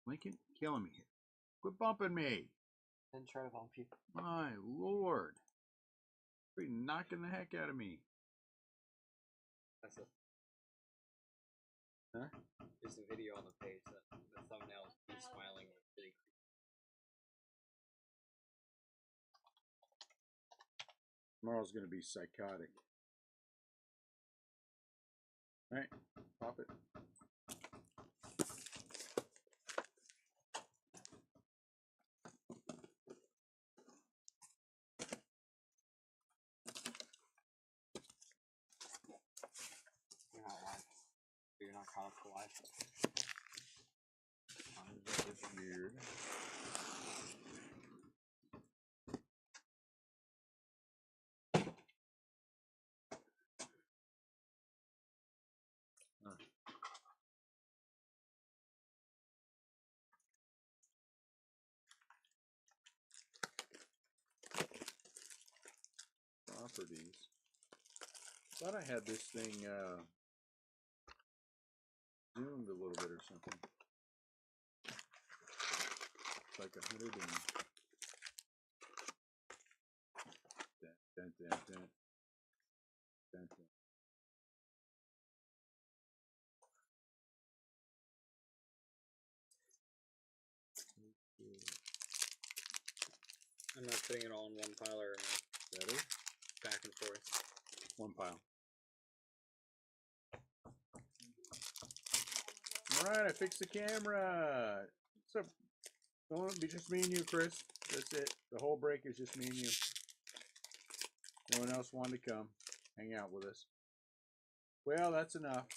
Lincoln, killing me. Quit bumping me. Didn't try to bump you. My lord. You're knocking the heck out of me. That's it. Huh? There's a video on the page that the thumbnail is me smiling really creepy. Tomorrow's gonna be psychotic. Alright, pop it. You're not live. You're not caught up to live. That's weird. Properties. Thought I had this thing zoomed a little bit or something. It's like 100 and dent. I'm not putting it all in one pile or Better. back and forth. One pile. Alright, I fixed the camera. So, don't be just me and you, Chris. That's it. The whole break is just me and you. No one else wanted to come hang out with us. Well, that's enough.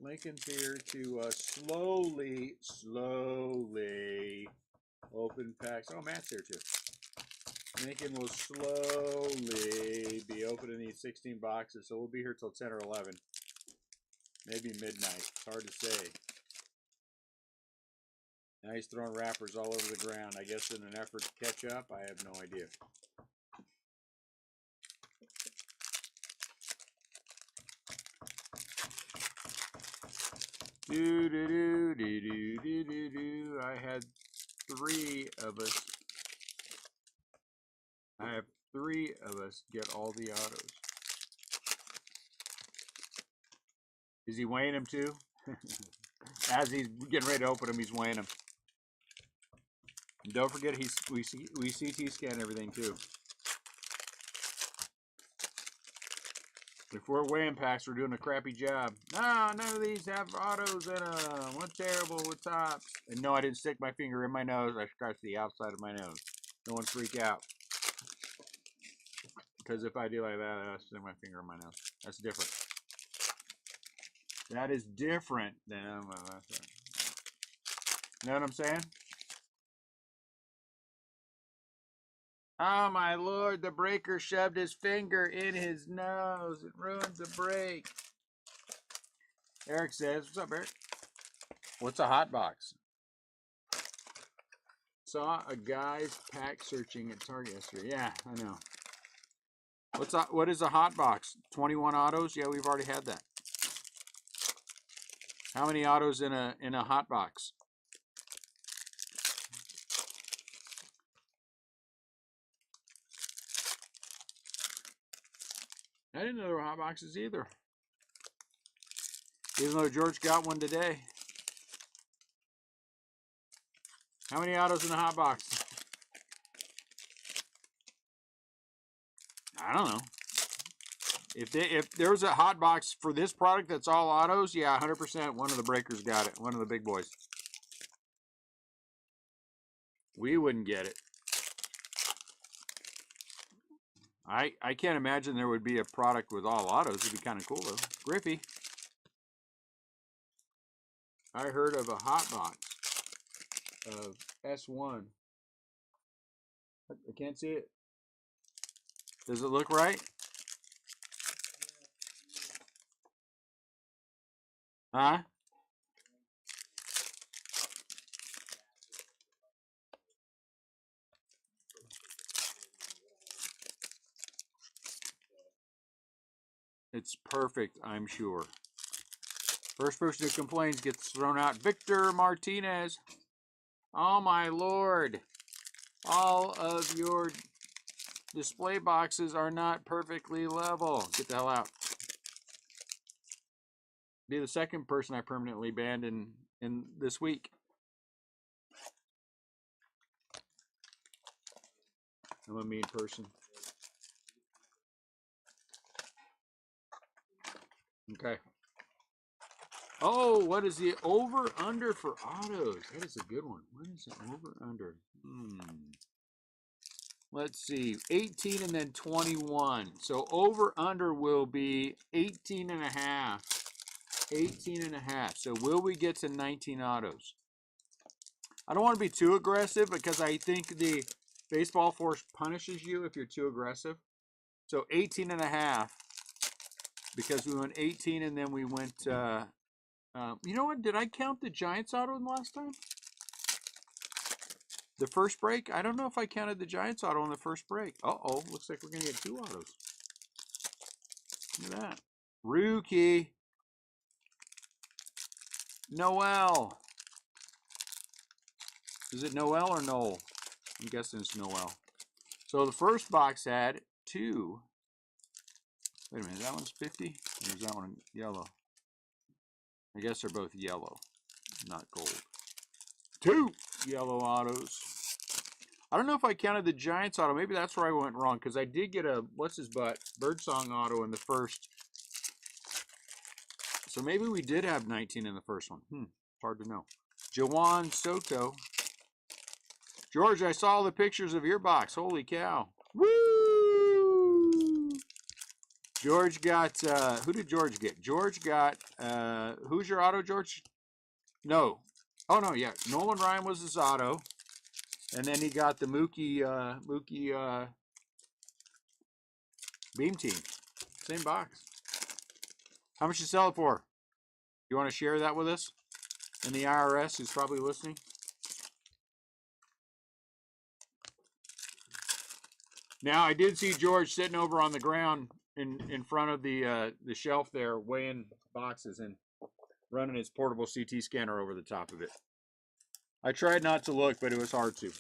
Lincoln's here to slowly open packs. Oh, Matt's here too. Lincoln will slowly be opening these 16 boxes, so we'll be here till 10 or 11. Maybe midnight. It's hard to say. Now he's throwing wrappers all over the ground. I guess in an effort to catch up. I have no idea. I had 3 of us. I have 3 of us get all the autos. Is he weighing them too? As he's getting ready to open them, he's weighing them. And don't forget, we CT scan everything too. If we're weighing packs, we're doing a crappy job. No, none of these have autos in them. What terrible with tops. And no, I didn't stick my finger in my nose. I scratched the outside of my nose. No one freak out. Because if I do like that, I stick my finger in my nose. That's different. That is different than you know what I'm saying? Oh my lord, the breaker shoved his finger in his nose. It ruins the break. Eric says, what's up, Eric? What's a hot box? Saw a guy's pack searching at Target yesterday. Yeah, I know. What is a hot box? 21 autos? Yeah, we've already had that. How many autos in a hot box? I didn't know there were hot boxes either. Even though George got one today. How many autos in a hot box? I don't know. If there was a hot box for this product that's all autos, yeah, 100%. One of the breakers got it. One of the big boys. We wouldn't get it. I can't imagine there would be a product with all autos. It'd be kind of cool though. Griffey, I heard of a hot box of S1. I can't see it. Does it look right? Huh? It's perfect, I'm sure. First person who complains gets thrown out. Victor Martinez. Oh my lord. All of your display boxes are not perfectly level. Get the hell out. Be the second person I permanently banned in this week. I'm a mean person. Okay. Oh, what is the over-under for autos? That is a good one. What is the over-under? Let's see. 18 and then 21. So over-under will be 18 and a half. 18 and a half. So will we get to 19 autos? I don't want to be too aggressive because I think the baseball force punishes you if you're too aggressive. So 18 and a half because we went 18 and then we went, you know what? Did I count the Giants auto last time? The first break? I don't know if I counted the Giants auto on the first break. Uh-oh. Looks like we're going to get 2 autos. Look at that. Rookie. Noel. Is it Noel or Noel? I'm guessing it's Noel. So the first box had 2. Wait a minute, that one's 50? Or is that one yellow? I guess they're both yellow, not gold. 2 yellow autos. I don't know if I counted the Giants auto. Maybe that's where I went wrong, because I did get a, what's his butt, Birdsong auto in the first. So maybe we did have 19 in the first one. Hard to know. Juan Soto. George, I saw the pictures of your box. Holy cow. Woo! George got, who did George get? George got, who's your auto, George? No. Oh, no, yeah. Nolan Ryan was his auto. And then he got the Mookie Beam Team. Same box. How much you sell it for? You want to share that with us? And the IRS who's probably listening? Now, I did see George sitting over on the ground in front of the shelf there, weighing boxes and running his portable CT scanner over the top of it. I tried not to look, but it was hard to.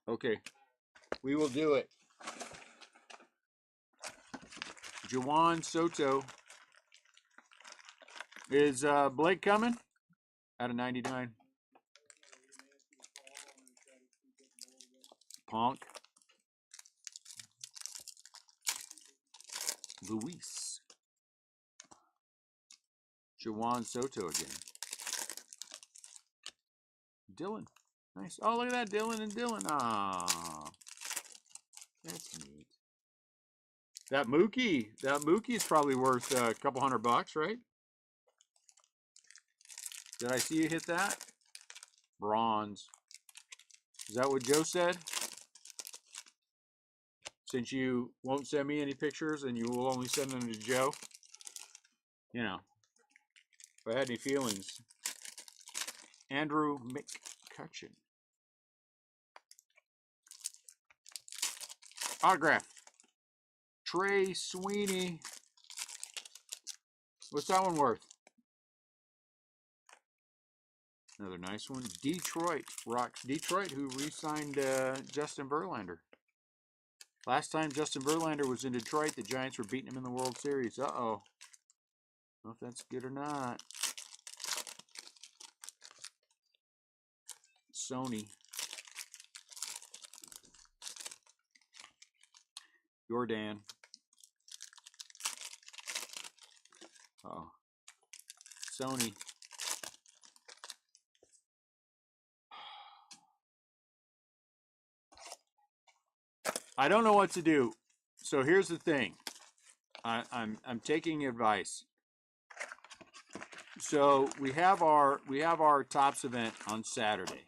Okay, we will do it. Juan Soto. Is Blake coming? Out of 99. Punk. Luis. Juan Soto again. Dylan. Nice. Oh, look at that. Dylan and Dylan. Ah, that's neat. That Mookie is probably worth a couple $100, right? Did I see you hit that? Bronze. Is that what Joe said? Since you won't send me any pictures and you will only send them to Joe, you know, if I had any feelings. Andrew McCutcheon. Autograph. Trey Sweeney. What's that one worth? Another nice one. Detroit. Rocks Detroit, who re-signed Justin Verlander. Last time Justin Verlander was in Detroit, the Giants were beating him in the World Series. Uh-oh. I don't know if that's good or not. Sony. Jordan. Uh-oh. Sony. I don't know what to do. So here's the thing. I'm taking advice. So we have our Tops event on Saturday.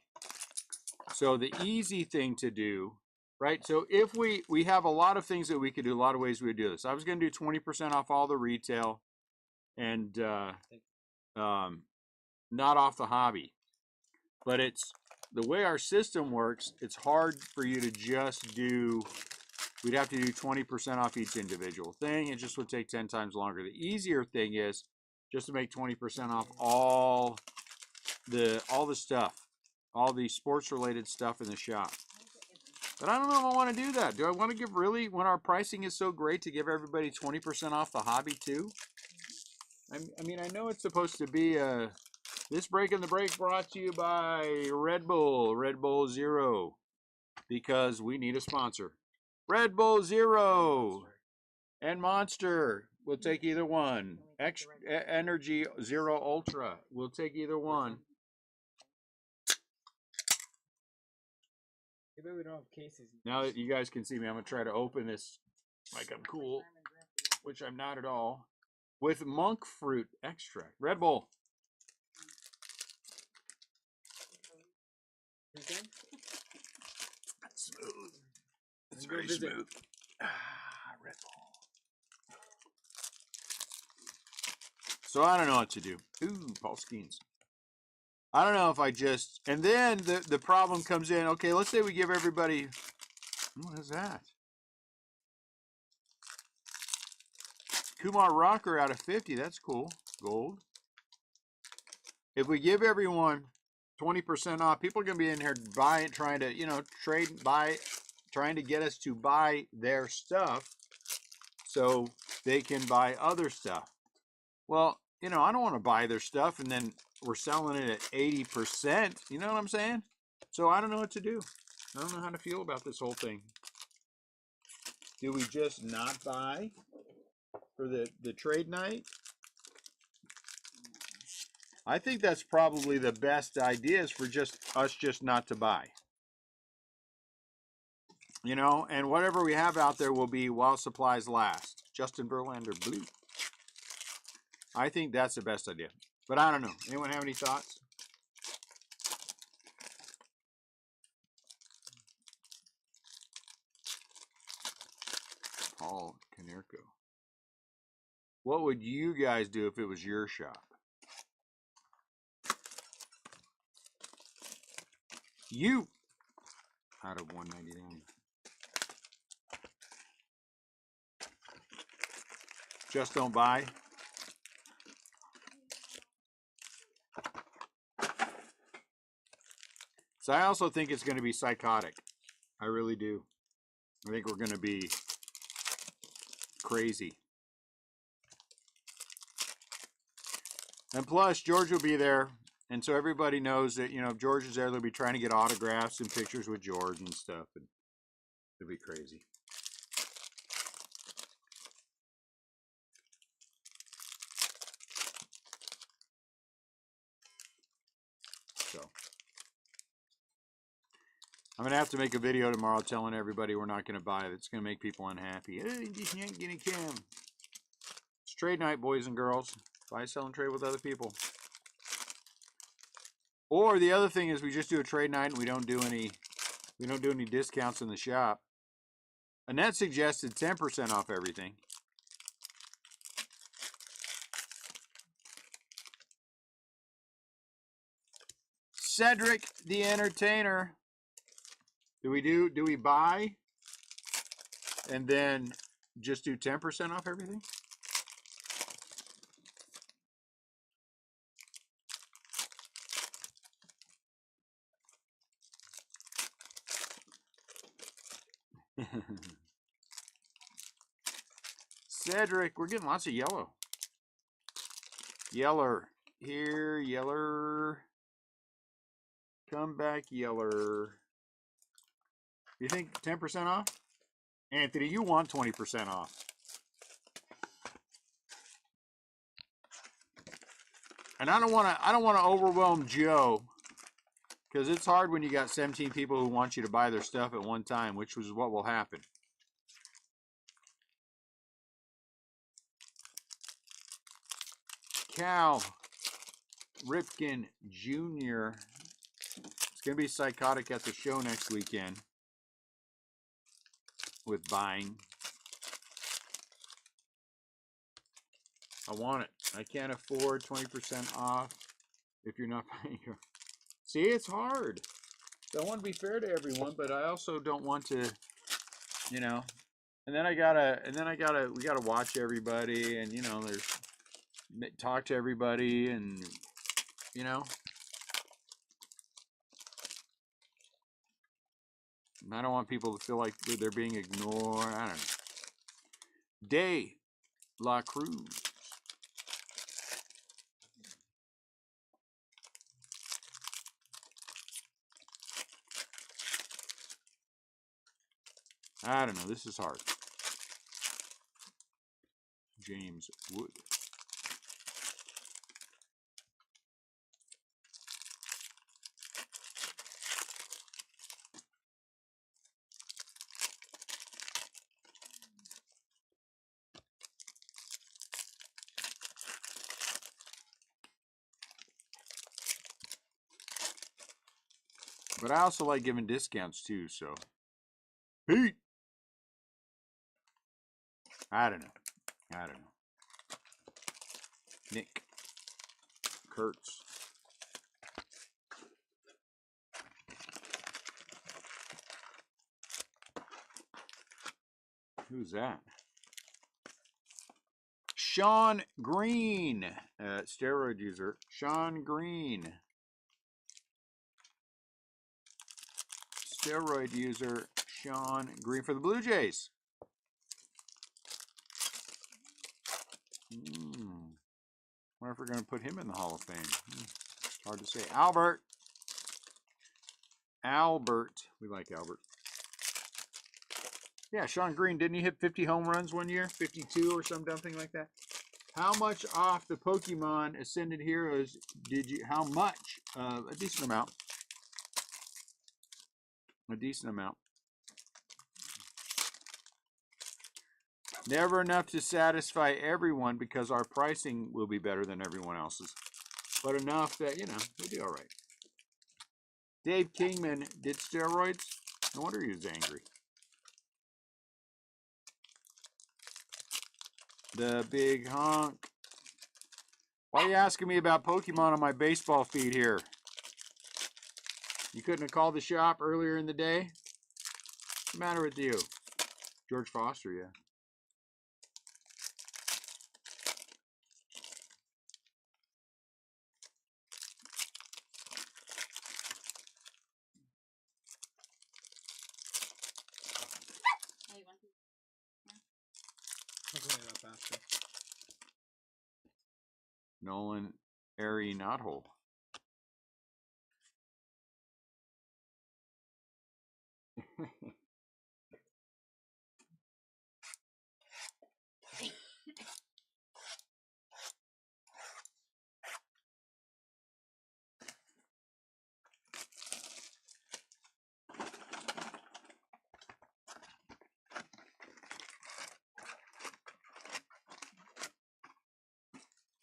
So the easy thing to do, right? So if we have a lot of things that we could do, a lot of ways we would do this. I was going to do 20% off all the retail, and not off the hobby. But it's the way our system works, it's hard for you to just do, we'd have to do 20% off each individual thing. It just would take 10 times longer. The easier thing is just to make 20% off all the stuff, all the sports related stuff in the shop. But I don't know if I want to do that. Do I want to give really, when our pricing is so great, to give everybody 20% off the hobby too? I mean, I know it's supposed to be this break in the break brought to you by Red Bull Zero, because we need a sponsor. Red Bull Zero and Monster. We'll take either one. Energy Zero Ultra. We'll take either one. We don't have cases. Now that you guys can see me, I'm going to try to open this like I'm cool, which I'm not at all, with monk fruit extract. Red Bull. Okay. That's smooth. It's very smooth. Red Bull. So I don't know what to do. Ooh, Paul Skeens. I don't know if I just, and then the problem comes in. Okay, let's say we give everybody, what is that? Kumar Rocker out of 50. That's cool. Gold. If we give everyone 20% off, people are going to be in here buying, trying to, trade, buy, trying to get us to buy their stuff so they can buy other stuff. Well, I don't want to buy their stuff and then we're selling it at 80%. You know what I'm saying? So I don't know what to do. I don't know how to feel about this whole thing. Do we just not buy for the trade night? I think that's probably the best idea, is for us just not to buy. And whatever we have out there will be while supplies last. Justin Verlander blue. I think that's the best idea. But I don't know. Anyone have any thoughts? Paul Canerco. What would you guys do if it was your shop? You out of 199. Just don't buy. So I also think it's going to be psychotic. I really do. I think we're going to be crazy. And plus, George will be there. And so everybody knows that, if George is there, they'll be trying to get autographs and pictures with George and stuff. And it'll be crazy. So I'm going to have to make a video tomorrow telling everybody we're not going to buy it. It's going to make people unhappy. Hey, just ain't going to come. It's trade night, boys and girls. Buy, sell, and trade with other people. Or the other thing is we just do a trade night and we don't do any discounts in the shop. Annette suggested 10% off everything. Cedric the Entertainer. Do we buy and then just do 10% off everything? Cedric, we're getting lots of yellow. Yeller. Here, yeller. Come back, yeller. You think 10% off? Anthony, you want 20% off. And I don't want to overwhelm Joe, because it's hard when you got 17 people who want you to buy their stuff at one time, which was what will happen. Cal Ripken Jr. It's going to be psychotic at the show next weekend with buying. I want it. I can't afford 20% off if you're not buying. See, it's hard. So I want to be fair to everyone, but I also don't want to, you know. And then we gotta watch everybody, and there's talk to everybody, and I don't want people to feel like they're being ignored. I don't know. De La Cruz. I don't know. This is hard. James Wood. But I also like giving discounts too, so. Pete! I don't know. Nick. Kurtz. Who's that? Sean Green. Steroid user. Sean Green. Steroid user. Sean Green for the Blue Jays. Wonder if we're going to put him in the Hall of Fame. Hard to say. Albert. We like Albert. Yeah, Sean Green, didn't he hit 50 home runs one year? 52 or something like that? How much off the Pokemon Ascended Heroes did you... How much? A decent amount. A decent amount. Never enough to satisfy everyone because our pricing will be better than everyone else's. But enough that, we'll be all right. Dave Kingman did steroids. No wonder he was angry. The big honk. Why are you asking me about Pokemon on my baseball feed here? You couldn't have called the shop earlier in the day? What's the matter with you? George Foster, yeah. Nolan Airy Knothole.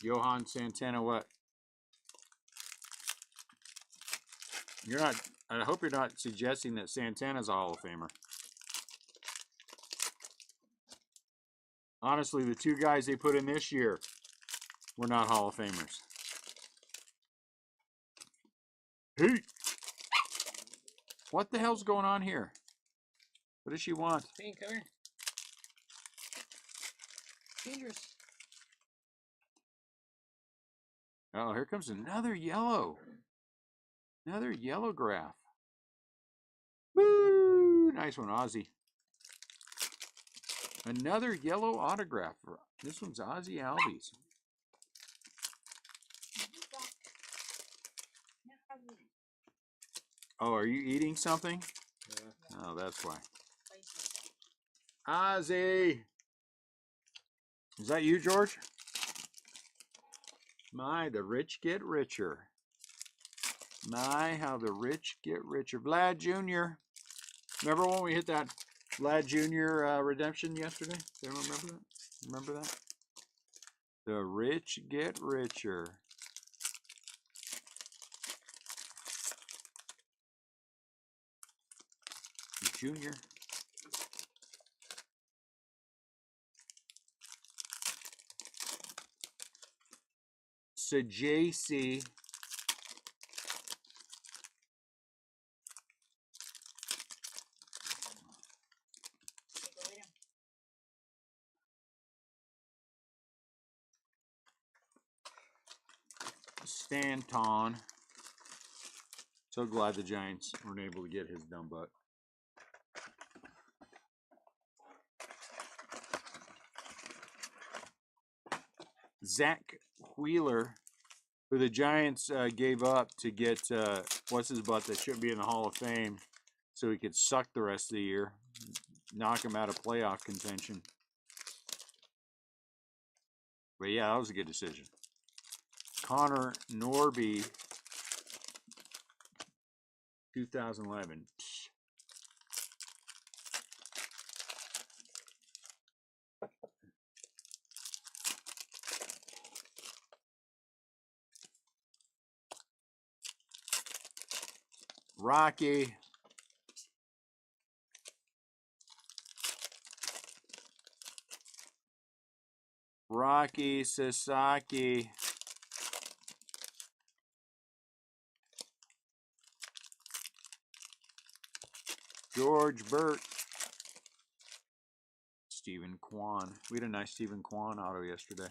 Johan Santana, what? You're not, I hope you're not suggesting that Santana's a Hall of Famer. Honestly, the two guys they put in this year were not Hall of Famers. Hey! What the hell's going on here? What does she want? Hey, come here. Dangerous. Oh, here comes another yellow. Another yellow graph. Woo! Nice one, Ozzy. Another yellow autograph. This one's Ozzy Albies. Oh, are you eating something? Yeah. Oh, that's why. Ozzy! Is that you, George? My, the rich get richer. My, how the rich get richer. Vlad Jr. Remember when we hit that Vlad Jr. Redemption yesterday? Does anyone remember that? Remember that? The rich get richer. Junior. So JC. Stanton. So glad the Giants weren't able to get his dumb butt. Zach Wheeler, who the Giants gave up to get what's his butt that should be in the Hall of Fame so he could suck the rest of the year, knock him out of playoff contention. But yeah, that was a good decision. Connor Norby, 2011. Rocky. Rocky Sasaki. George Burt. Stephen Kwan. We had a nice Stephen Kwan auto yesterday.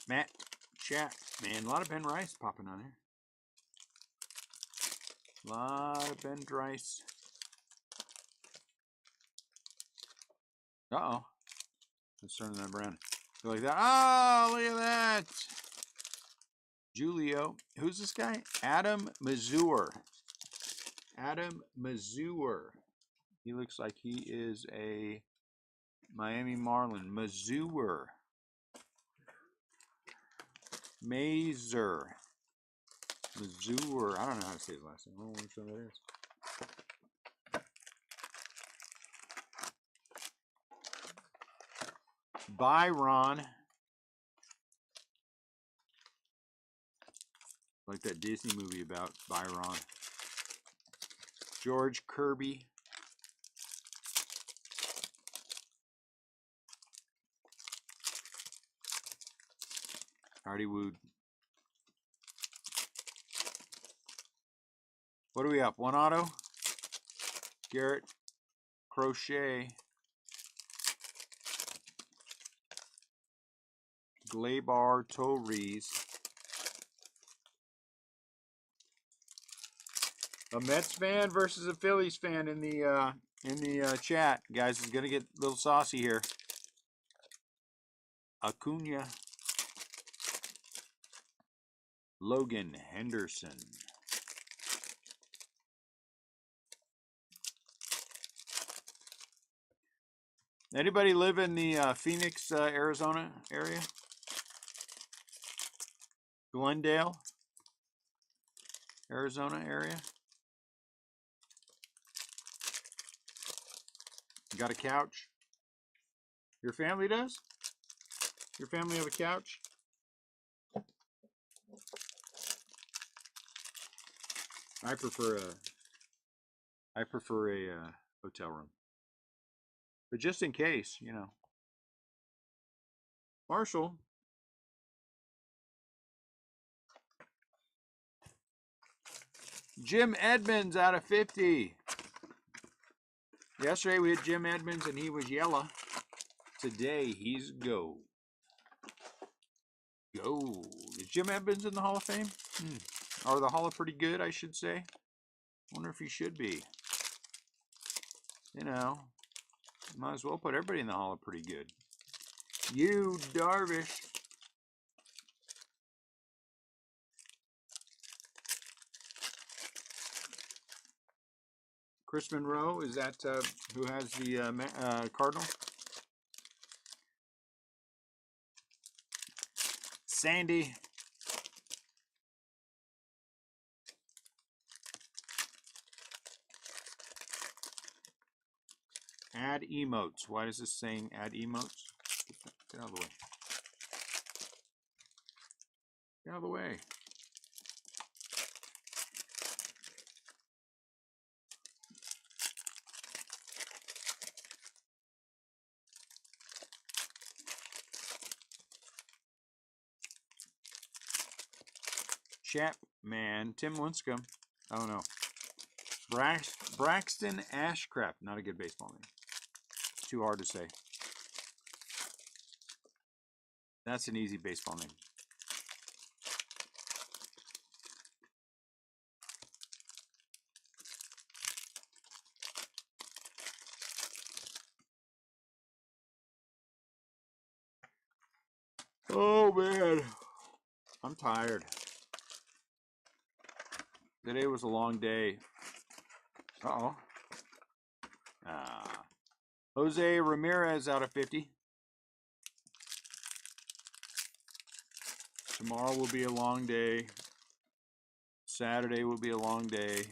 Matt Chat. Man, a lot of Ben Rice popping on here. A lot of Ben Rice. Uh-oh. Let's turn that around. Go like that. Oh, look at that. Julio. Who's this guy? Adam Mazur. Adam Mazur. He looks like he is a Miami Marlin. Mazur. Mazur. Mazur. I don't know how to say his last name. I don't know which one that is. Byron. Like that Disney movie about Byron. George Kirby. Hardy Wood. What are we up? One auto? Garrett Crochet. Gleyber Torres. A Mets fan versus a Phillies fan in the chat. Guys, is gonna get a little saucy here. Acuna. Logan Henderson. Anybody live in the Phoenix, Arizona area? Glendale, Arizona area? You got a couch? Your family does? Your family have a couch? I prefer a hotel room. But just in case, you know. Marshall. Jim Edmonds out of 50. Yesterday we had Jim Edmonds and he was yellow. Today he's gold. Gold. Is Jim Edmonds in the Hall of Fame? Or the Hall of Pretty Good, I should say. Wonder if he should be. You know, might as well put everybody in the Hall of Pretty Good. You Darvish. Chris Monroe, is that who has the Cardinal? Sandy. Add emotes. Why is this saying add emotes? Get out of the way. Get out of the way. Chapman. Tim Lincecum. I don't know. Braxton Ashcraft. Not a good baseball name. Too hard to say. That's an easy baseball name. Oh, man. I'm tired. Today was a long day. Uh-oh. Jose Ramirez out of 50. Tomorrow will be a long day. Saturday will be a long day.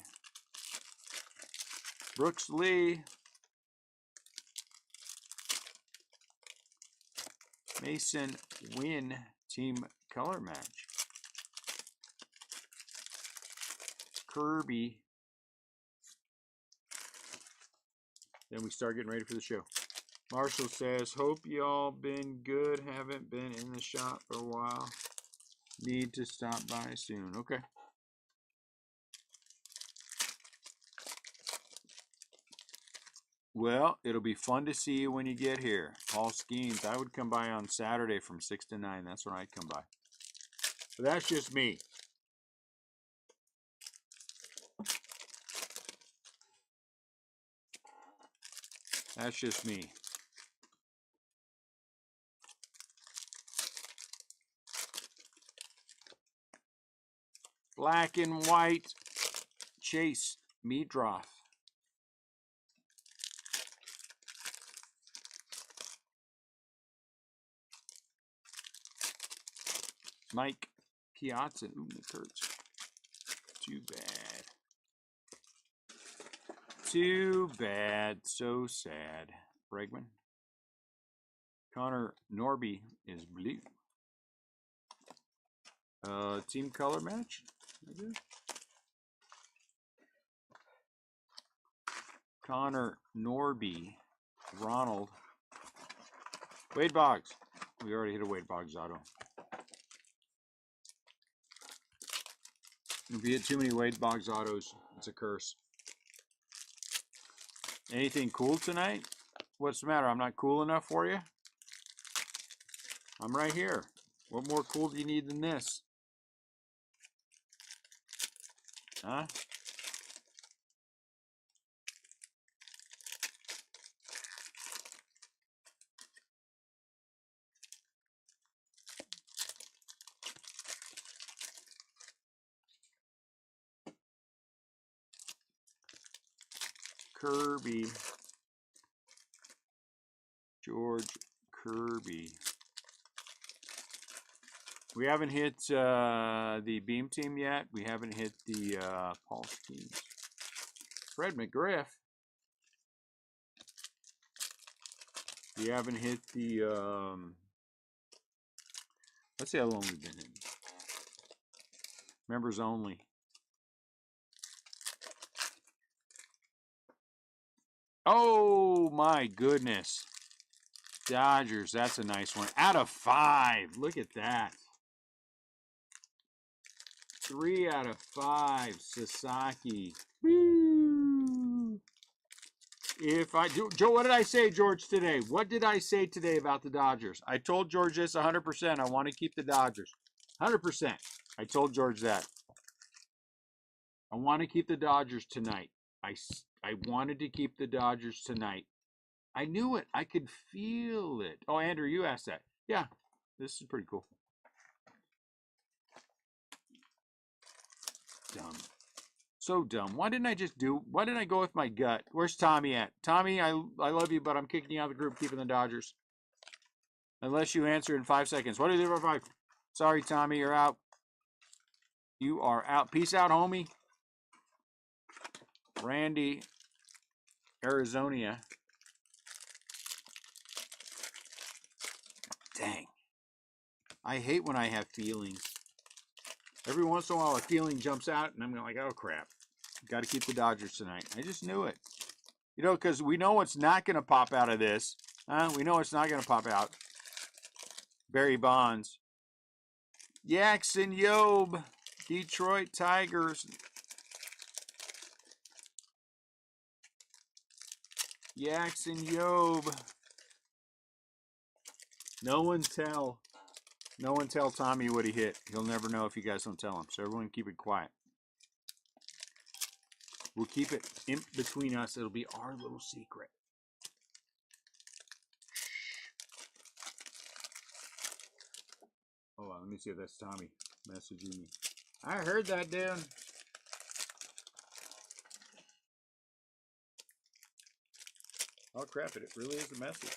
Brooks Lee. Mason Wynn team color match. Kirby. Then we start getting ready for the show. Marshall says, hope y'all been good. Haven't been in the shop for a while. Need to stop by soon. Okay. Well, it'll be fun to see you when you get here. Paul Skeens. I would come by on Saturday from 6 to 9. That's when I'd come by. But that's just me. That's just me. Black and white. Chase Meadroth. Mike Piazza. Ooh, that hurts. Too bad. Too bad. So sad. Bregman. Connor Norby is blue. Team color match. Connor Norby. Ronald. Wade Boggs. We already hit a Wade Boggs auto. If you hit too many Wade Boggs autos, it's a curse. Anything cool tonight? What's the matter? I'm not cool enough for you? I'm right here. What more cool do you need than this? Huh? Kirby. George Kirby. We haven't hit the Beam team yet. We haven't hit the Paul Skeens. Fred McGriff. We haven't hit the let's see how long we've been in. Members only. Oh my goodness. Dodgers, that's a nice one. Out of 5. Look at that. 3 out of 5. Sasaki. Woo. If I do, Joe, what did I say, George, today? What did I say today about the Dodgers? I told George this 100%. I want to keep the Dodgers. 100%. I told George that. I want to keep the Dodgers tonight. I wanted to keep the Dodgers tonight. I knew it. I could feel it. Oh, Andrew, you asked that. Yeah, this is pretty cool. Dumb. So dumb. Why didn't I go with my gut? Where's Tommy at? Tommy, I love you, but I'm kicking you out of the group, keeping the Dodgers. Unless you answer in 5 seconds. What do you do for 5? Sorry, Tommy, you're out. You are out. Peace out, homie. Randy, Arizona. Dang. I hate when I have feelings. Every once in a while, a feeling jumps out, and I'm like, oh, crap. Got to keep the Dodgers tonight. I just knew it. You know, because we know what's not going to pop out of this. We know it's not going to pop out. Barry Bonds. Jackson Yob. Detroit Tigers. Jackson Yobe. No one tell Tommy what he hit. He'll never know if you guys don't tell him. So everyone keep it quiet. We'll keep it in between us. It'll be our little secret. Hold on, let me see if that's Tommy messaging me. I heard that, dude. Oh crap, it really is a message.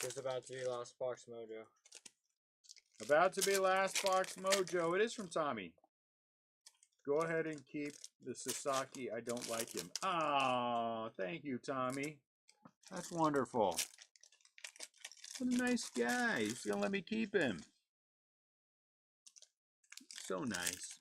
It's about to be Last Box Mojo. About to be Last Box Mojo. It is from Tommy. Go ahead and keep the Sasaki. I don't like him. Oh, thank you, Tommy. That's wonderful. What a nice guy. He's going to let me keep him. So nice.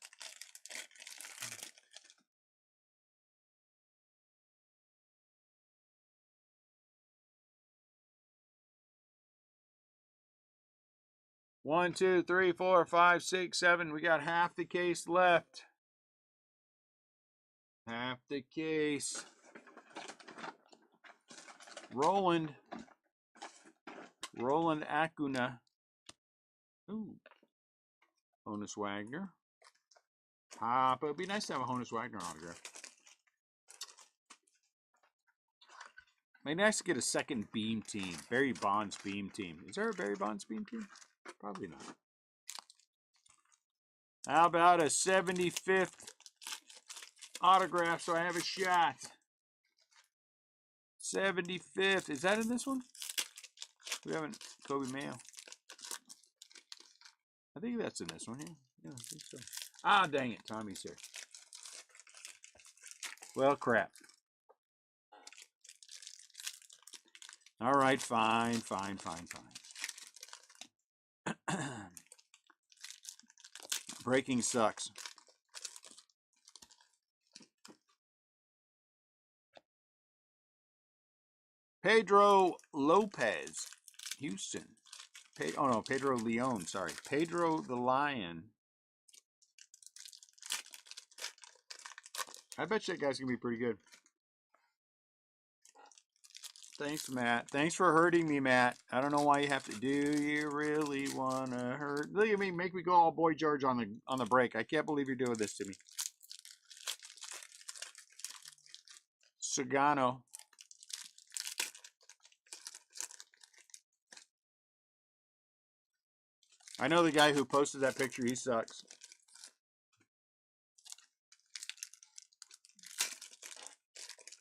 One, two, three, 4, 5, 6, 7. We got half the case left. Half the case. Roland Acuna. Ooh. Honus Wagner. But it'd be nice to have a Honus Wagner autograph. Maybe nice to get a second Beam team. Barry Bonds Beam team. Is there a Barry Bonds Beam team? Probably not. How about a 75th autograph so I have a shot? 75th. Is that in this one? We haven't. Kobe Mayo. I think that's in this one, yeah. Yeah, I think so. Ah, dang it. Tommy's here. Well, crap. All right, fine. Breaking sucks. Pedro Lopez, Houston. Oh no, Pedro Leon, sorry. Pedro the Lion. I bet you that guy's going to be pretty good. Thanks, Matt. Thanks for hurting me, Matt. I don't know why you have to. Do you really want to hurt? Look at me, make me go all Boy George on the break. I can't believe you're doing this to me. Sagano. I know the guy who posted that picture. He sucks.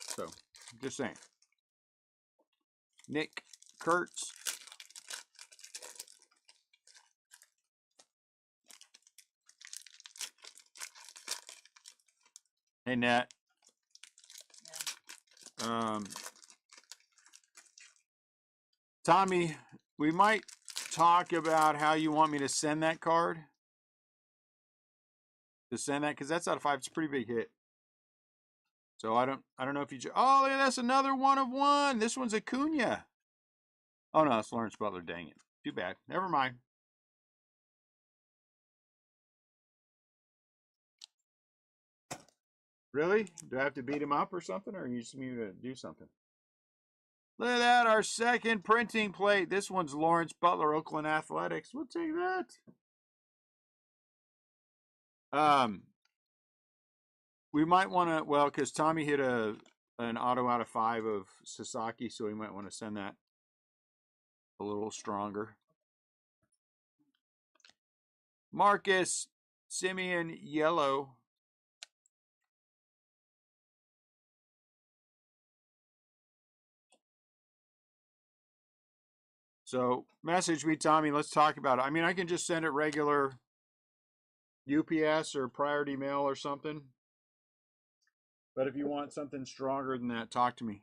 So, just saying. Nick Kurtz. Hey, Nat. Yeah. Tommy, we might talk about how you want me to send that card. To send that, because that's out of 5. It's a pretty big hit. So I don't know if you. Oh, that's another 1 of 1. This one's Acuna. Oh no, it's Lawrence Butler. Dang it. Too bad. Never mind. Really? Do I have to beat him up or something, or you just need me to do something? Look at that, our second printing plate. This one's Lawrence Butler, Oakland Athletics. We'll take that. We might want to, well, because Tommy hit an auto out of 5 of Sasaki, so we might want to send that a little stronger. Marcus Simeon Yellow. So message me, Tommy. Let's talk about it. I mean, I can just send it regular UPS or priority mail or something. But if you want something stronger than that, talk to me.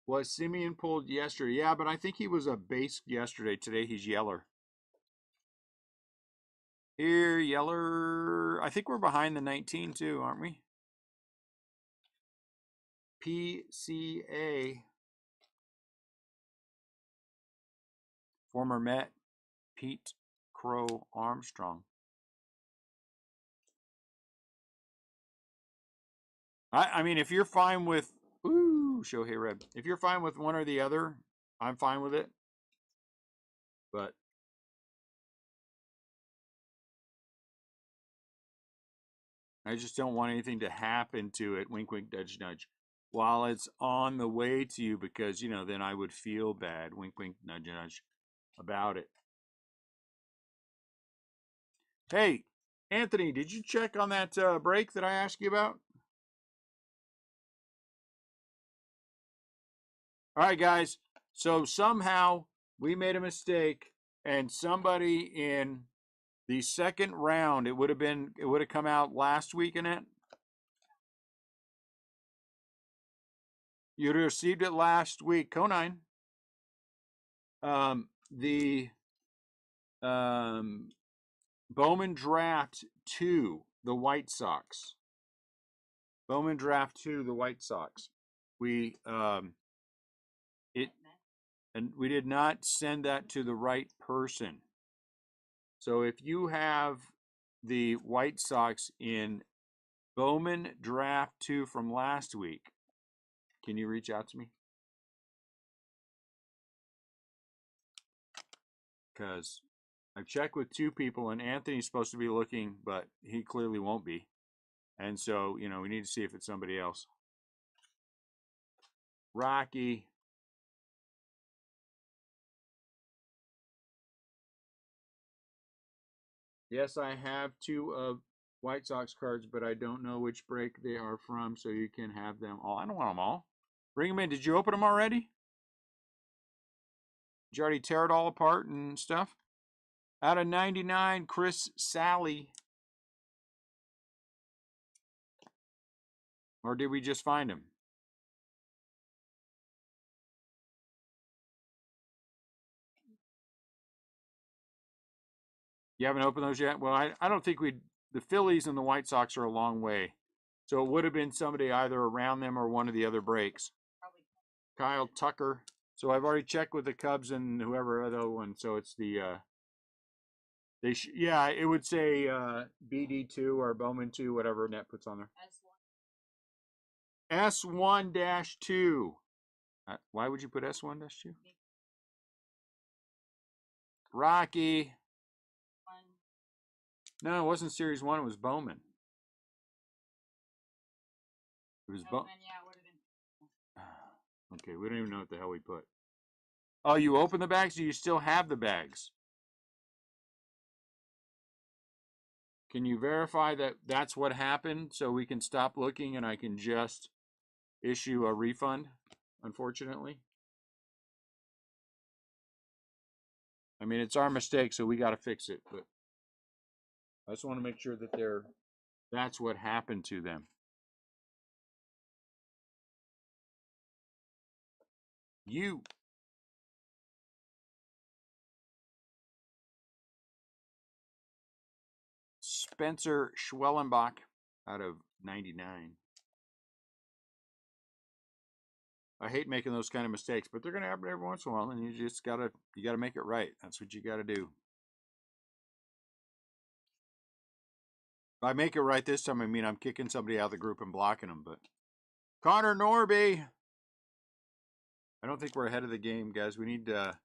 Was Simeon pulled yesterday? Yeah, but I think he was a base yesterday. Today he's Yeller. Here, Yeller. I think we're behind the 19 too, aren't we? PCA. Former Met Pete Crow Armstrong. I mean, if you're fine with Shohei Red, if you're fine with one or the other, I'm fine with it. But I just don't want anything to happen to it. Wink, wink, nudge, nudge. While it's on the way to you, because then I would feel bad. Wink, wink, nudge, nudge about it. Hey, Anthony, did you check on that break that I asked you about? All right, guys. So somehow we made a mistake, and somebody in the second round, it would have come out last week in it. You'd received it last week, Conine. The Bowman Draft 2, the White Sox. Bowman Draft 2, the White Sox. We we did not send that to the right person. So if you have the White Sox in Bowman Draft 2 from last week, can you reach out to me? Because I've checked with 2 people, and Anthony's supposed to be looking, but he clearly won't be. And so, we need to see if it's somebody else. Rocky. Yes, I have 2 of White Sox cards, but I don't know which break they are from, so you can have them all. I don't want them all. Bring them in. Did you open them already? Did you already tear it all apart and stuff? Out of 99, Chris Sally. Or did we just find him? You haven't opened those yet? Well, I don't think the Phillies and the White Sox are a long way. So it would have been somebody either around them or one of the other breaks. Kyle Tucker. So I've already checked with the Cubs and whoever other one. So it's the yeah, it would say BD2 or Bowman 2, whatever Net puts on there. S1-2. Why would you put S1-2? Rocky. No, it wasn't Series 1. It was Bowman. It was Bowman. Okay, we don't even know what the hell we put. Oh, you open the bags? Do you still have the bags? Can you verify that that's what happened so we can stop looking and I can just issue a refund, unfortunately? I mean, it's our mistake, so we got to fix it, but I just want to make sure that that's what happened to them. You. Spencer Schwellenbach out of 99. I hate making those kind of mistakes, but they're going to happen every once in a while, and you gotta make it right. That's what you got to do. If I make it right this time, I mean I'm kicking somebody out of the group and blocking them. But Connor Norby. I don't think we're ahead of the game, guys. We need a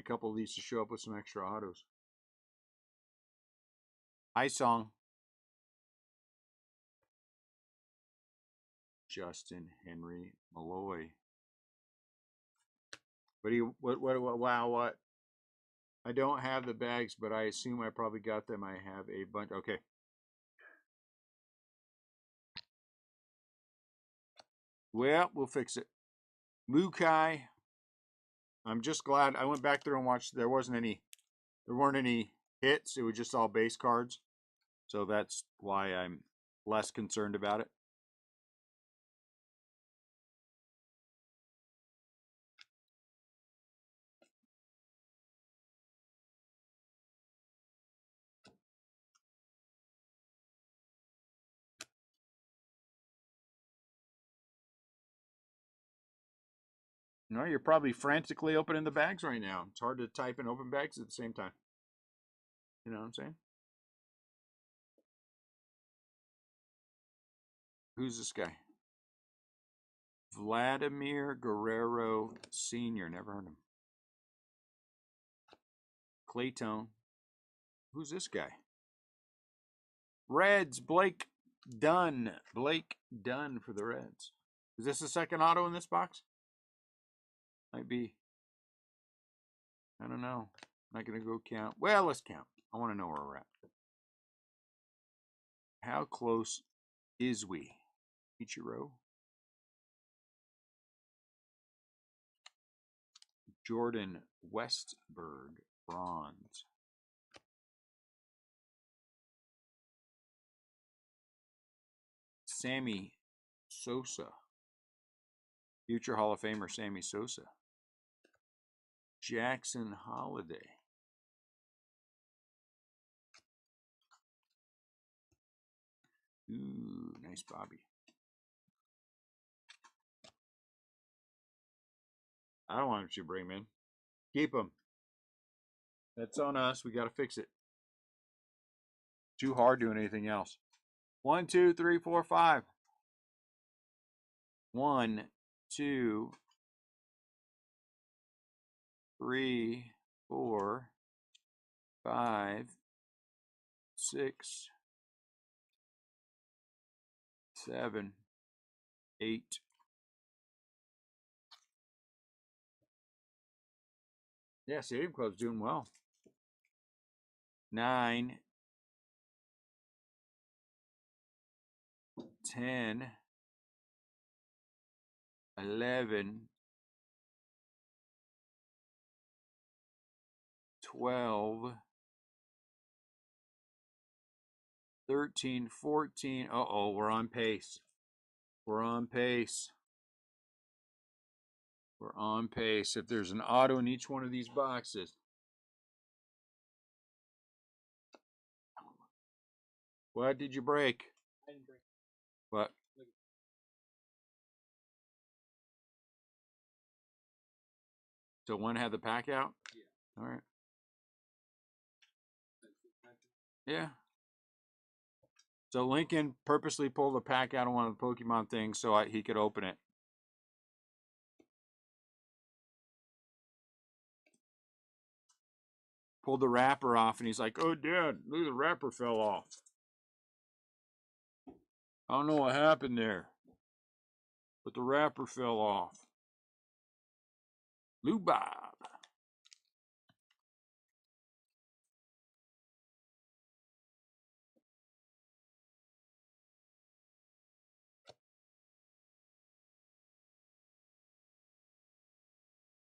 couple of these to show up with some extra autos. Hi, Song. Justin Henry Malloy. What? I don't have the bags, but I assume I probably got them. I have a bunch. Okay. Well, we'll fix it. Mukai. I'm just glad I went back there and watched. There weren't any hits. It was just all base cards. So that's why I'm less concerned about it. No, you're probably frantically opening the bags right now. It's hard to type and open bags at the same time. You know what I'm saying? Who's this guy? Vladimir Guerrero Sr. Never heard of him. Claytone. Who's this guy? Reds. Blake Dunn. Blake Dunn for the Reds. Is this the second auto in this box? Might be. I don't know. I'm not going to go count. Well, let's count. I want to know where we're at. How close is we? Ichiro. Jordan Westberg, bronze. Sammy Sosa. Future Hall of Famer Sammy Sosa. Jackson Holiday. Ooh, nice Bobby. I don't want you to bring him in. Keep him. That's on us. We got to fix it. Too hard doing anything else. 1, 2, 3, 4, 5. 1, 2, 3, 4, 5, 6, 7, 8. Yeah, Stadium Club's doing well. 9, 10, 11, 12, 13, 14. Uh-oh, we're on pace. We're on pace. We're on pace. If there's an auto in each one of these boxes. What did you break? I didn't break. What? So one had the pack out? Yeah. All right. Yeah. So Lincoln purposely pulled the pack out of one of the Pokemon things so he could open it. Pulled the wrapper off, and he's like, "Oh, Dad, look, the wrapper fell off. I don't know what happened there, but the wrapper fell off." Lou Bob.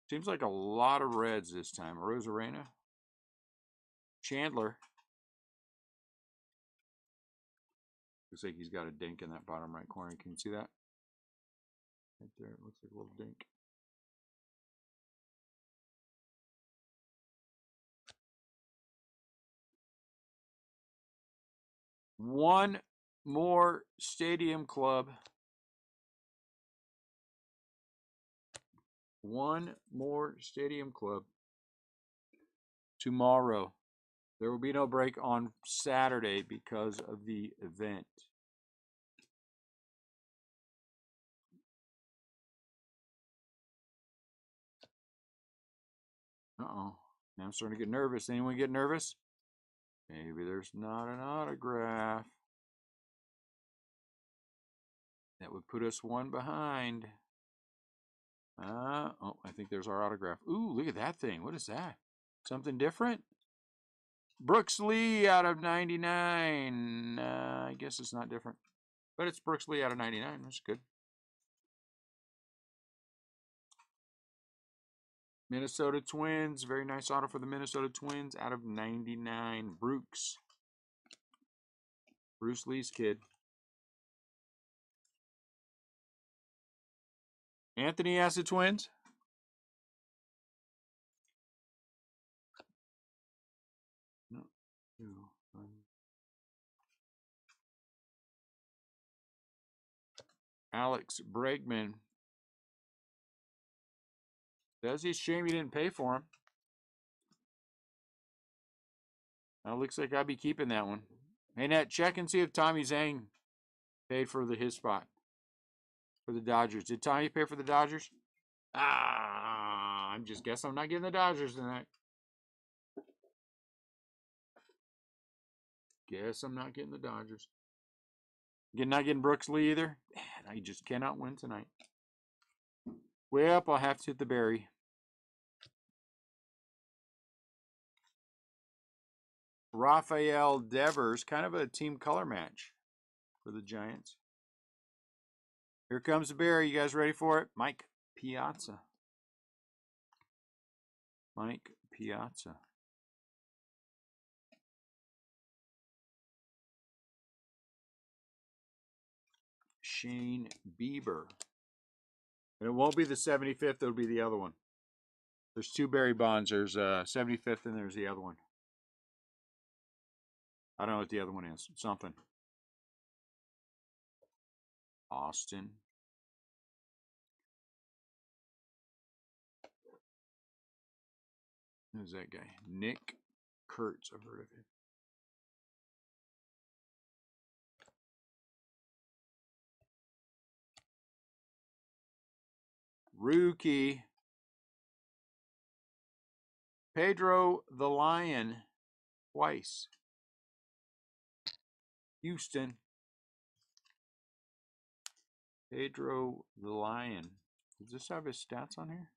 Seems like a lot of reds this time. Rosarena. Chandler. Looks like he's got a dink in that bottom right corner. Can you see that? Right there. It looks like a little dink. One more Stadium Club. One more Stadium Club. Tomorrow. There will be no break on Saturday because of the event. Uh-oh. Now I'm starting to get nervous. Anyone get nervous? Maybe there's not an autograph. That would put us one behind. Oh, I think there's our autograph. Ooh, look at that thing. What is that? Something different? Brooks Lee out of 99. I guess it's not different. But it's Brooks Lee out of 99. That's good. Minnesota Twins. Very nice auto for the Minnesota Twins out of 99. Brooks. Bruce Lee's kid. Anthony has the Twins. No. Alex Bregman. Does he? Shame he didn't pay for him. Now looks like I'll be keeping that one. Hey, Nat, check and see if Tommy Zhang paid for his spot for the Dodgers. Did Tommy pay for the Dodgers? I'm just guessing I'm not getting the Dodgers tonight. Guess I'm not getting the Dodgers. Not getting Brooks Lee either. Man, I just cannot win tonight. Well, I'll have to hit the berry. Rafael Devers, kind of a team color match for the Giants. Here comes the berry. You guys ready for it? Mike Piazza. Mike Piazza. Shane Bieber. And it won't be the 75th, it'll be the other one. There's two Barry Bonds. There's 75th and there's the other one. I don't know what the other one is. Something. Austin. Who's that guy? Nick Kurtz. I've heard of him. Rookie. Pedro the Lion. Twice. Houston. Pedro the Lion. Does this have his stats on here?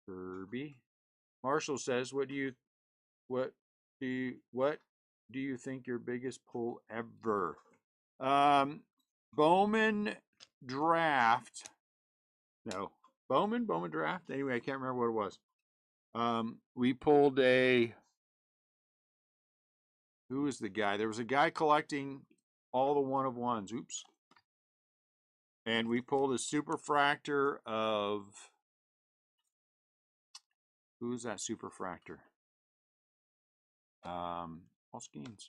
Kirby. Marshall says, what do you think your biggest pull ever? Bowman draft. No. Bowman draft. Anyway, I can't remember what it was. We pulled a, who was the guy? There was a guy collecting all the one-of-ones. Oops. And we pulled a superfractor of, who's that superfractor? Paul Skeens.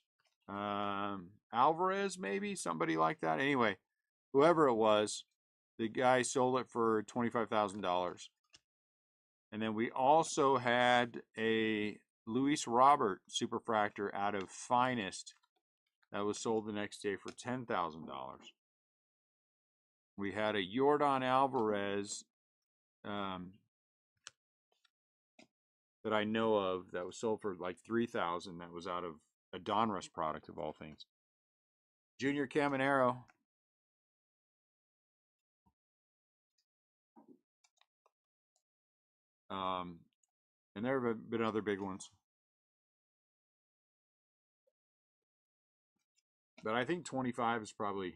Alvarez, maybe? Somebody like that. Anyway, whoever it was, the guy sold it for $25,000. And then we also had a Luis Robert superfractor out of Finest that was sold the next day for $10,000. We had a Yordan Alvarez that I know of that was sold for like $3,000. That was out of a Donruss product of all things. Junior Caminero. And there have been other big ones. But I think 25 is probably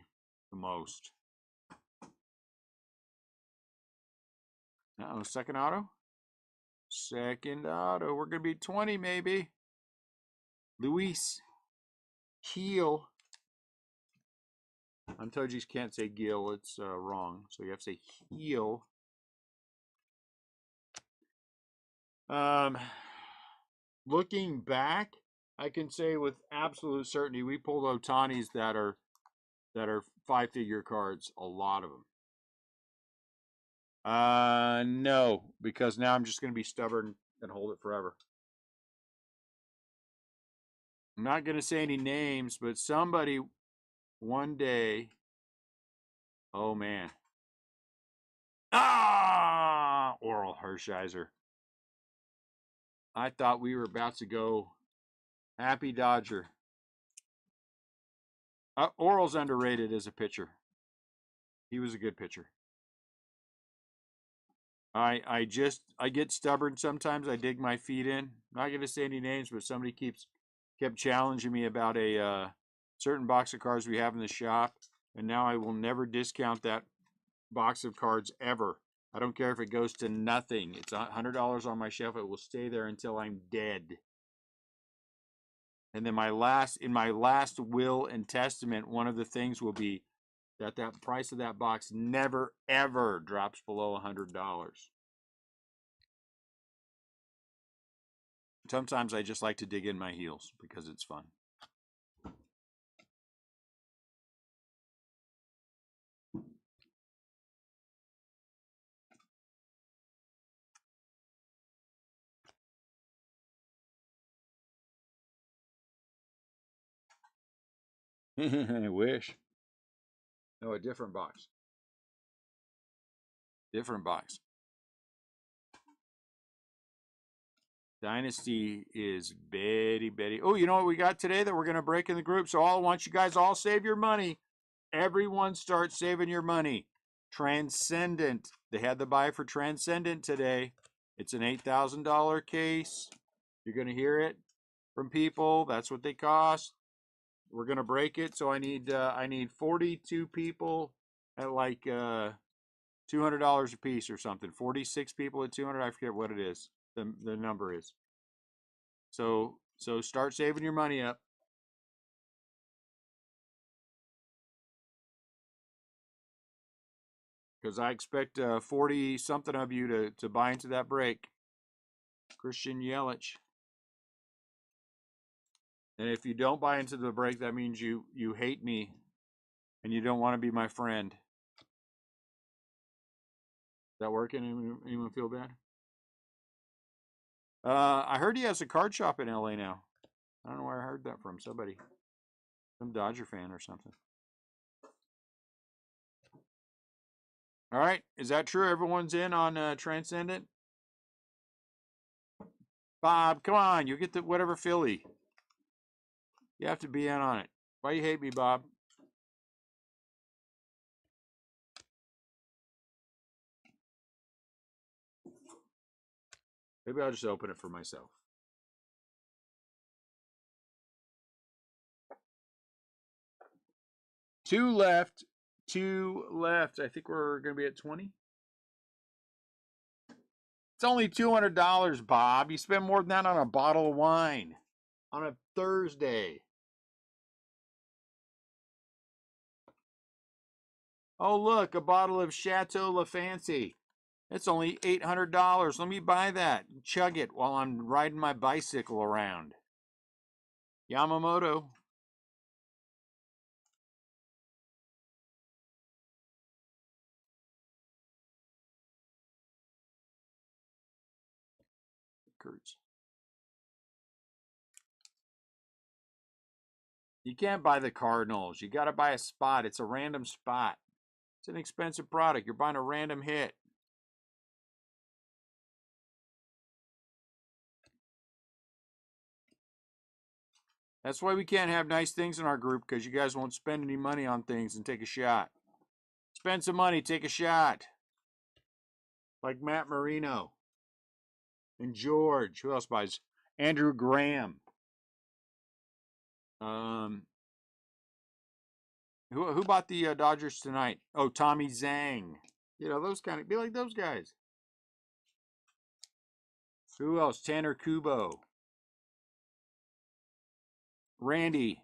the most. Uh-oh, second auto? Second auto. We're going to be 20 maybe. Luis Heel. I'm told you can't say Gill. It's wrong. So you have to say Heel. Looking back, I can say with absolute certainty we pulled Otanis that are five-figure cards, a lot of them. No, because now I'm just going to be stubborn and hold it forever. I'm not going to say any names, but somebody one day, oh man. Oral Hershiser. I thought we were about to go Happy Dodger. Oral's underrated as a pitcher. He was a good pitcher. I get stubborn sometimes. I dig my feet in. I'm not going to say any names, but somebody kept challenging me about a certain box of cards we have in the shop, and now I will never discount that box of cards ever. I don't care if it goes to nothing. It's $100 on my shelf. It will stay there until I'm dead. And then in my last will and testament, one of the things will be that price of that box never ever drops below $100. Sometimes I just like to dig in my heels because it's fun. I wish. No, a different box. Different box. Dynasty is Betty. Oh, you know what we got today that we're going to break in the group? So I want you guys all save your money. Everyone start saving your money. Transcendent. They had the buy for Transcendent today. It's an $8,000 case. You're going to hear it from people. That's what they cost. We're going to break it. So I need 42 people at like $200 a piece or something. 46 people at 200. I forget what it is. The number is. So start saving your money up. Because I expect 40 something of you to buy into that break. Christian Yelich. And if you don't buy into the break, that means you hate me and you don't want to be my friend. Is that working? Anyone feel bad? I heard he has a card shop in LA now. I don't know where I heard that from. Somebody. Some Dodger fan or something. All right. Is that true? Everyone's in on Transcendent? Bob, come on. You get the whatever Philly. You have to be in on it. Why you hate me, Bob? Maybe I'll just open it for myself. Two left. I think we're going to be at 20. It's only $200, Bob. You spend more than that on a bottle of wine on a Thursday. Oh, look, a bottle of Chateau La Fancy. It's only $800. Let me buy that and chug it while I'm riding my bicycle around. Yamamoto. Kurtz. You can't buy the Cardinals. You got to buy a spot. It's a random spot. It's an expensive product. You're buying a random hit. That's why we can't have nice things in our group, because you guys won't spend any money on things and take a shot. Spend some money, take a shot. Like Matt Marino. And George. Who else buys? Andrew Graham. Who bought the Dodgers tonight? Oh, Tommy Zhang. You know, those kind of, be like those guys. Who else? Tanner Kubo. Randy.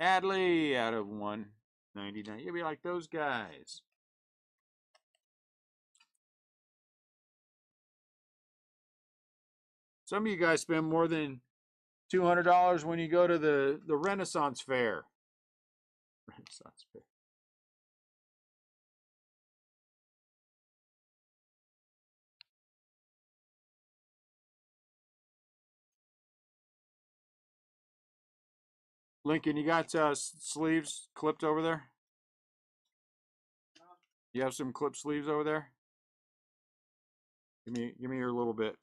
Adley out of 199. You'll be like those guys. Some of you guys spend more than $200 when you go to the Renaissance Fair. Renaissance Fair. Lincoln, you got sleeves clipped over there? You have some clip sleeves over there? Give me your little bit.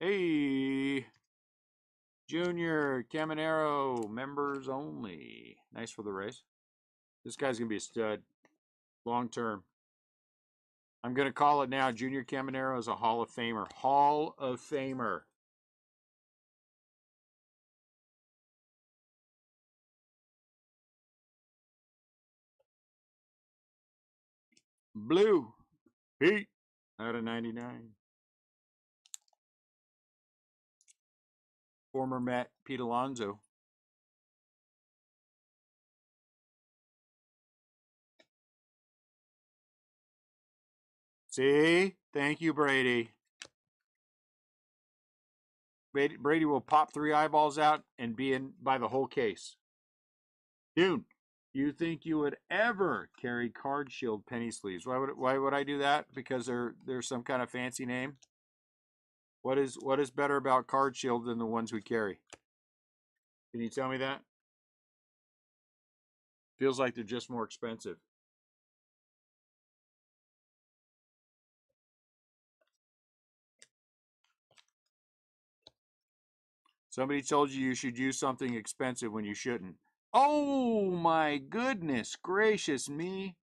Hey, Junior Caminero, members only. Nice for the race. This guy's gonna be a stud, long term. I'm gonna call it now. Junior Caminero is a Hall of Famer. Hall of Famer. Blue. Pete out of 99. Former Met Pete Alonso. See? Thank you, Brady. Brady will pop 3 eyeballs out and be in by the whole case. Dude, you think you would ever carry Card Shield penny sleeves? Why would I do that? Because they're some kind of fancy name? What is better about Card Shield than the ones we carry? Can you tell me that? Feels like they're just more expensive. Somebody told you should use something expensive when you shouldn't. Oh my goodness gracious me.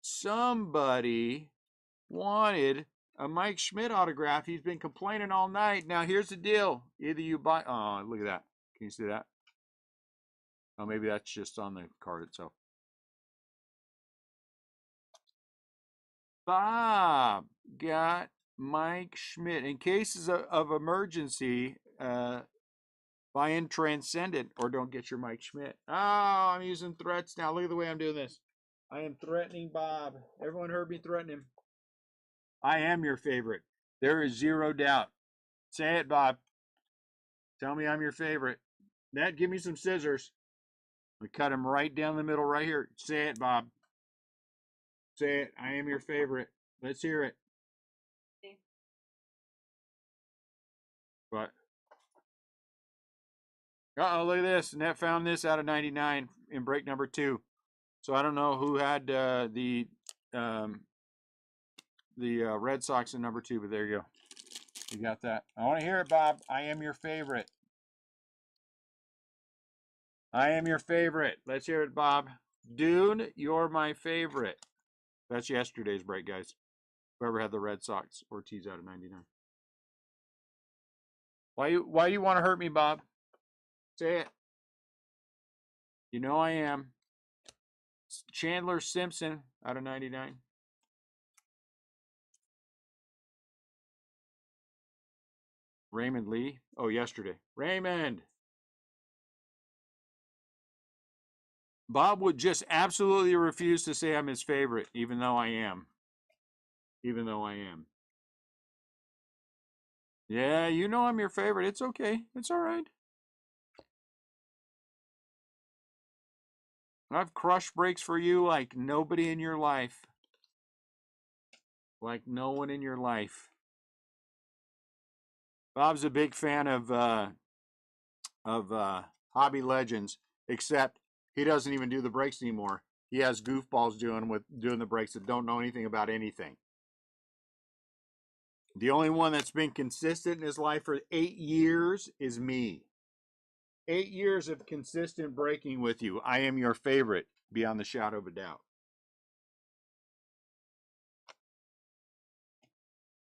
Somebody wanted a Mike Schmidt autograph. He's been complaining all night. Now here's the deal. Either you buy, oh, look at that. Can you see that? Oh, maybe that's just on the card itself. Bob got Mike Schmidt. In cases of emergency, buy in Transcendent or don't get your Mike Schmidt. Oh, I'm using threats now. Look at the way I'm doing this. I am threatening Bob. Everyone heard me threaten him. I am your favorite. There is zero doubt. Say it, Bob. Tell me I'm your favorite. Ned, give me some scissors. We cut him right down the middle right here. Say it, Bob. Say it. I am your favorite. Let's hear it. But uh-oh, look at this. Net found this out of 99 in break number 2. So I don't know who had the Red Sox in number 2, but there you go. You got that. I want to hear it, Bob. I am your favorite. I am your favorite. Let's hear it, Bob. Dune, you're my favorite. That's yesterday's break, guys. Whoever had the Red Sox, Ortiz out of 99. Why do you want to hurt me, Bob? Say it. You know I am. Chandler Simpson out of 99. Raymond Lee. Oh, yesterday. Raymond. Bob would just absolutely refuse to say I'm his favorite, even though I am. Even though I am. Yeah, you know I'm your favorite. It's okay. It's all right. I've crushed breaks for you like nobody in your life. Like no one in your life. Bob's a big fan of Hobby Legends, except he doesn't even do the breaks anymore. He has goofballs doing the breaks that don't know anything about anything. The only one that's been consistent in his life for 8 years is me. 8 years of consistent breaking with you. I am your favorite, beyond the shadow of a doubt.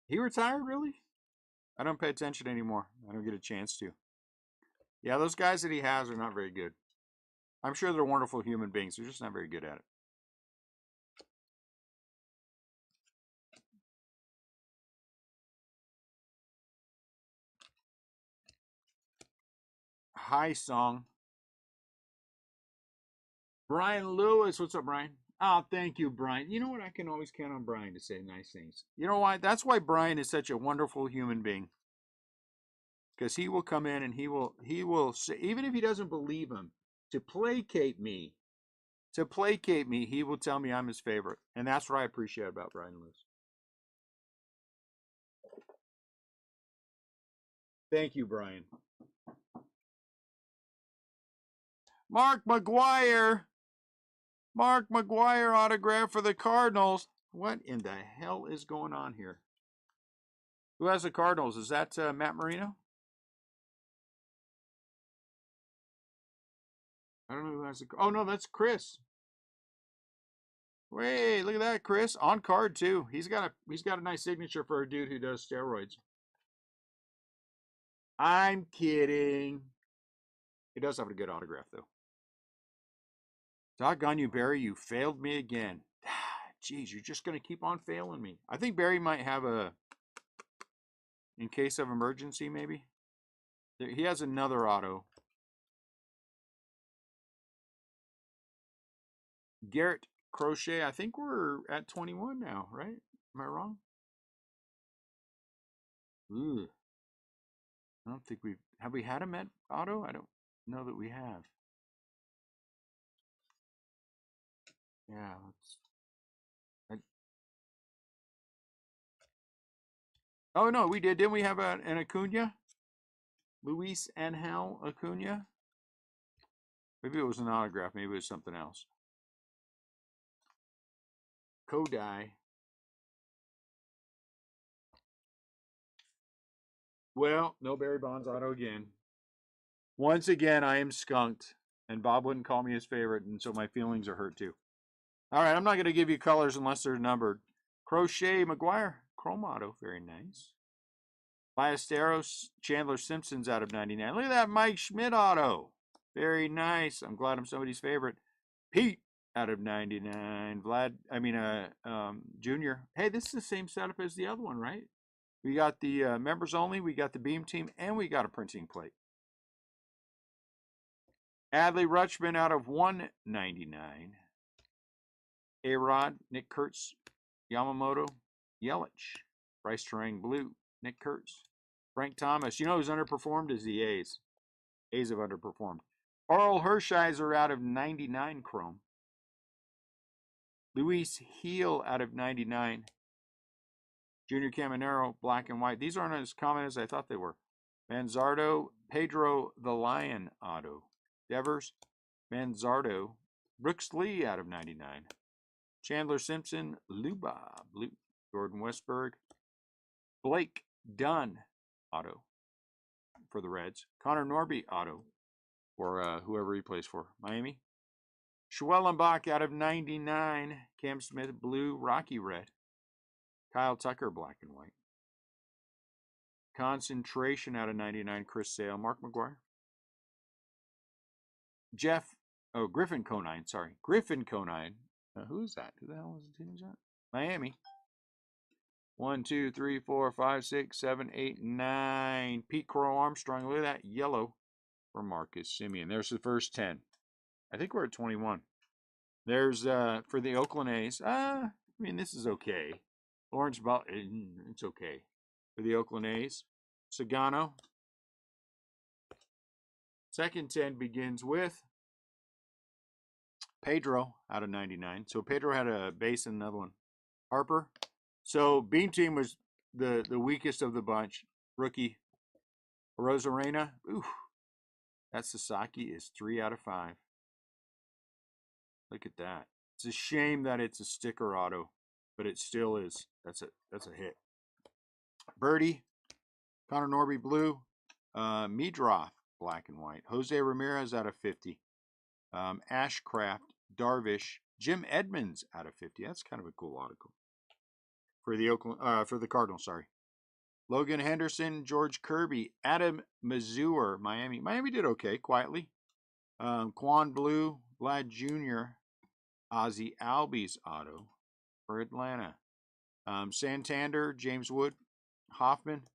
He retired, really? I don't pay attention anymore. I don't get a chance to. Yeah, those guys that he has are not very good. I'm sure they're wonderful human beings. They're just not very good at it. Hi, Song. Brian Lewis. What's up, Brian? Oh, thank you, Brian. You know what? I can always count on Brian to say nice things. You know why? That's why Brian is such a wonderful human being. Because he will come in and he will say, even if he doesn't believe him, to placate me, he will tell me I'm his favorite. And that's what I appreciate about Brian Lewis. Thank you, Brian. Mark McGuire. Mark McGuire autograph for the Cardinals. What in the hell is going on here? Who has the Cardinals? Is that Matt Marino? I don't know who has the. Oh no, that's Chris. Wait, look at that, Chris. On card too. He's got a nice signature for a dude who does steroids. I'm kidding. He does have a good autograph though. Doggone you, Barry, you failed me again. Jeez, you're just gonna keep on failing me. I think Barry might have a in case of emergency, maybe. He has another auto. Garrett Crochet, I think we're at 21 now, right? Am I wrong? Ooh. I don't think have we had a Met auto? I don't know that we have. Yeah. Oh, no, we did. Didn't we have an Acuna? Luis Angel Acuna? Maybe it was an autograph. Maybe it was something else. Kodai. Well, no Barry Bonds auto again. Once again, I am skunked, and Bob wouldn't call me his favorite, and so my feelings are hurt too. All right, I'm not going to give you colors unless they're numbered. Crochet McGuire, Chrome auto, very nice. Ballesteros, Chandler Simpson's out of 99. Look at that Mike Schmidt auto. Very nice. I'm glad I'm somebody's favorite. Pete out of 99. Junior. Hey, this is the same setup as the other one, right? We got the members only, we got the Beam Team, and we got a printing plate. Adley Rutschman out of 199. A-Rod, Nick Kurtz, Yamamoto, Yelich, Bryce Terang Blue, Nick Kurtz, Frank Thomas. You know who's underperformed is the A's. A's have underperformed. Oral Hershiser out of 99 Chrome. Luis Heel out of 99. Junior Caminero, black and white. These aren't as common as I thought they were. Manzardo, Pedro the Lion auto. Devers, Manzardo, Brooks Lee out of 99. Chandler Simpson, Luba, blue. Jordan Westberg, Blake Dunn auto for the Reds. Connor Norby auto for whoever he plays for. Miami. Schwellenbach out of 99. Cam Smith, blue, Rocky red. Kyle Tucker, black and white. Concentration out of 99, Chris Sale. Mark McGuire. Griffin Conine, sorry. Griffin Conine. Who is that? Who the hell is the team? Is that? Miami. 1, 2, 3, 4, 5, 6, 7, 8, 9. Pete Crow Armstrong. Look at that yellow for Marcus Semien. There's the first 10. I think we're at 21. There's for the Oakland A's. This is okay. Lawrence Ball, it's okay. For the Oakland A's. Sagano. Second 10 begins with Pedro out of 99. So Pedro had a base and another one. Harper. So Beam Team was the weakest of the bunch. Rookie. Rosarena. Ooh. That Sasaki is 3 out of 5. Look at that. It's a shame that it's a sticker auto, but it still is. That's a hit. Birdie. Connor Norby blue. Meadroff black and white. Jose Ramirez out of 50. Ashcraft, Darvish, Jim Edmonds out of 50. That's kind of a cool article for the Cardinals. Sorry. Logan Henderson, George Kirby, Adam Mazur, Miami. Miami did okay quietly. Quan Blue, Vlad Jr., Ozzy Albies auto for Atlanta. Santander, James Wood, Hoffman,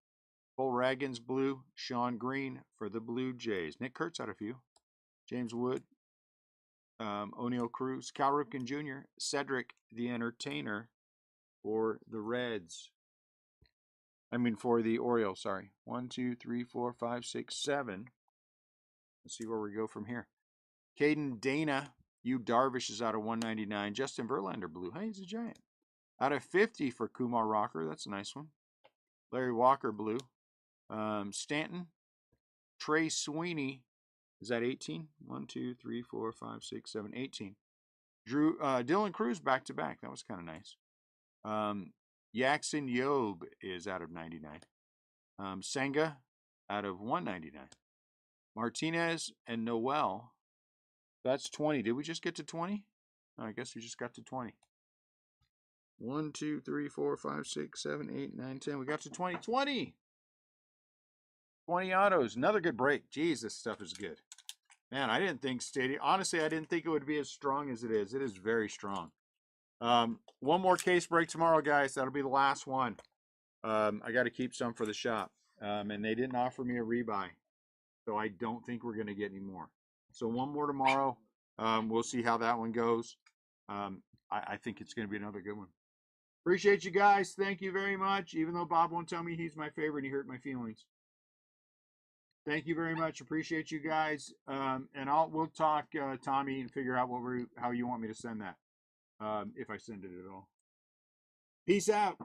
Bull Raggins blue, Sean Green for the Blue Jays. Nick Kurtz out a few. James Wood, O'Neill Cruz, Cal Ripken Jr., Cedric the Entertainer for the Reds. For the Orioles, sorry. 1, 2, 3, 4, 5, 6, 7. Let's see where we go from here. Caden Dana, Darvish is out of 199. Justin Verlander blue. Hey, he's a Giant. Out of 50 for Kumar Rocker. That's a nice one. Larry Walker blue. Stanton. Trey Sweeney. Is that 18? 1, 2, 3, 4, 5, 6, 7, 18. Dylan Cruz back to back. That was kind of nice. Yaxon Yob is out of 99. Senga out of 199. Martinez and Noel. That's 20. Did we just get to 20? I guess we just got to 20. 1, 2, 3, 4, 5, 6, 7, 8, 9, 10. We got to 20. 20! 20 autos. Another good break. Jeez, this stuff is good. Man, I didn't think honestly, I didn't think it would be as strong as it is. It is very strong. One more case break tomorrow, guys. That'll be the last one. I got to keep some for the shop. And they didn't offer me a rebuy. So I don't think we're going to get any more. So one more tomorrow. We'll see how that one goes. I think it's going to be another good one. Appreciate you guys. Thank you very much. Even though Bob won't tell me he's my favorite, he hurt my feelings. Thank you very much. Appreciate you guys. And we'll talk Tommy and figure out how you want me to send that. if I send it at all. Peace out.